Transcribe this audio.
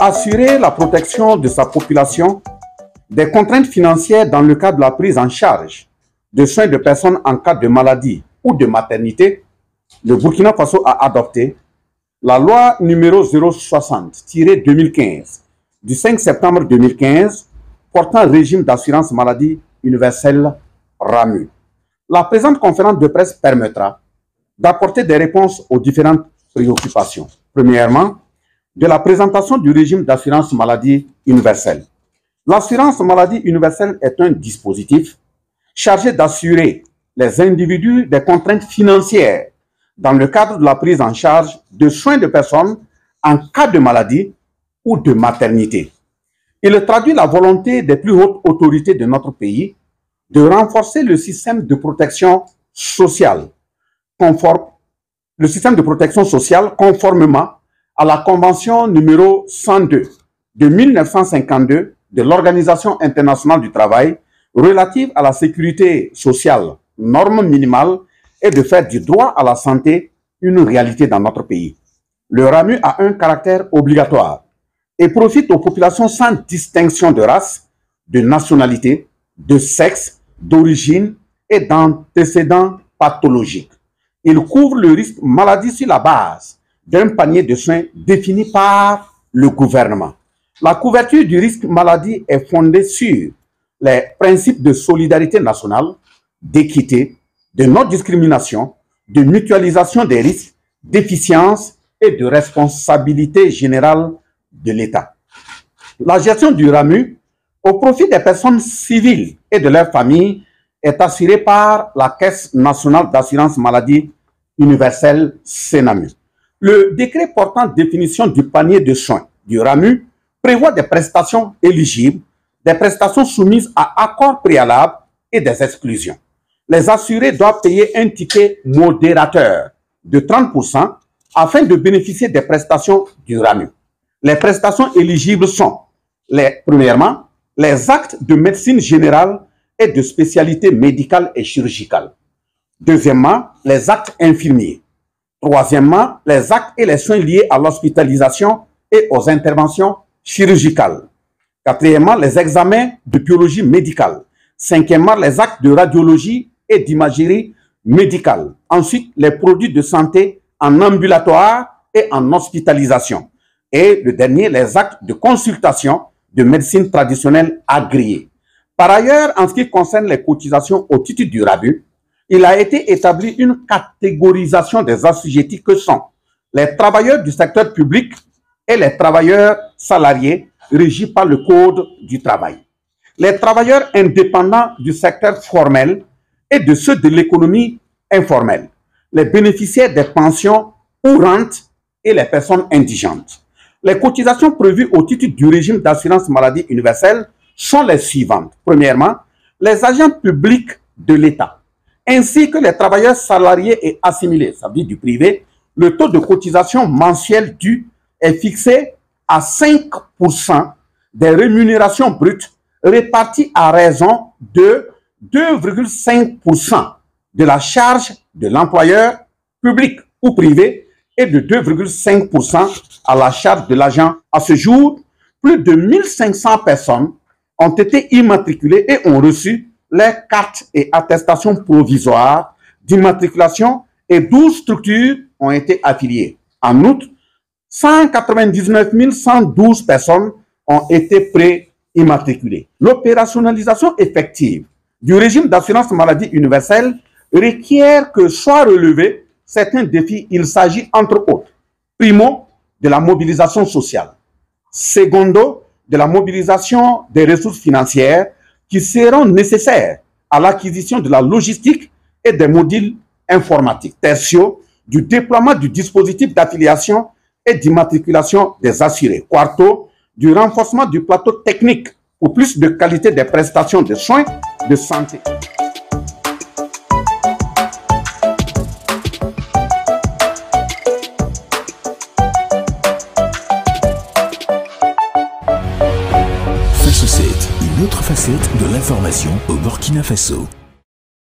pour assurer la protection de sa population des contraintes financières dans le cadre de la prise en charge de soins de personnes en cas de maladie ou de maternité, le Burkina Faso a adopté la loi numéro 060-2015 du 5 septembre 2015 portant régime d'assurance maladie universelle RAMU. La présente conférence de presse permettra d'apporter des réponses aux différentes préoccupations. Premièrement, de la présentation du régime d'assurance maladie universelle. L'assurance maladie universelle est un dispositif chargé d'assurer les individus des contraintes financières dans le cadre de la prise en charge de soins de personnes en cas de maladie ou de maternité. Il traduit la volonté des plus hautes autorités de notre pays de renforcer le système de protection sociale, conformément à la Convention numéro 102 de 1952 de l'Organisation internationale du travail relative à la sécurité sociale, norme minimale, et de faire du droit à la santé une réalité dans notre pays. Le RAMU a un caractère obligatoire et profite aux populations sans distinction de race, de nationalité, de sexe, d'origine et d'antécédents pathologiques. Il couvre le risque maladie sur la base d'un panier de soins défini par le gouvernement. La couverture du risque maladie est fondée sur les principes de solidarité nationale, d'équité, de non-discrimination, de mutualisation des risques, d'efficience et de responsabilité générale de l'État. La gestion du RAMU au profit des personnes civiles et de leurs familles est assurée par la Caisse nationale d'assurance maladie universelle CNAMU. Le décret portant définition du panier de soins du RAMU prévoit des prestations éligibles, des prestations soumises à accord préalable et des exclusions. Les assurés doivent payer un ticket modérateur de 30% afin de bénéficier des prestations du RAMU. Les prestations éligibles sont, premièrement, les actes de médecine générale et de spécialité médicale et chirurgicale. Deuxièmement, les actes infirmiers. Troisièmement, les actes et les soins liés à l'hospitalisation et aux interventions chirurgicales. Quatrièmement, les examens de biologie médicale. Cinquièmement, les actes de radiologie et d'imagerie médicale. Ensuite, les produits de santé en ambulatoire et en hospitalisation. Et le dernier, les actes de consultation de médecine traditionnelle agréée. Par ailleurs, en ce qui concerne les cotisations au titre du RAMU, il a été établi une catégorisation des assujettis que sont les travailleurs du secteur public et les travailleurs salariés régis par le Code du travail. Les travailleurs indépendants du secteur formel et de ceux de l'économie informelle, les bénéficiaires des pensions ou rentes et les personnes indigentes. Les cotisations prévues au titre du régime d'assurance maladie universelle sont les suivantes. Premièrement, les agents publics de l'État, ainsi que les travailleurs salariés et assimilés, ça veut dire du privé, le taux de cotisation mensuel dû est fixé à 5% des rémunérations brutes réparties à raison de 2,5% de la charge de l'employeur public ou privé et de 2,5% à la charge de l'agent. À ce jour, plus de 1500 personnes ont été immatriculées et ont reçu les cartes et attestations provisoires d'immatriculation et 12 structures ont été affiliées. En outre, 199 112 personnes ont été pré-immatriculées. L'opérationnalisation effective du régime d'assurance maladie universelle requiert que soient relevés certains défis. Il s'agit entre autres, primo, de la mobilisation sociale, secondo, de la mobilisation des ressources financières qui seront nécessaires à l'acquisition de la logistique et des modules informatiques, tertio, du déploiement du dispositif d'affiliation et d'immatriculation des assurés, quarto, du renforcement du plateau technique pour plus de qualité des prestations de soins de santé. Face 7, une autre facette de l'information au Burkina Faso.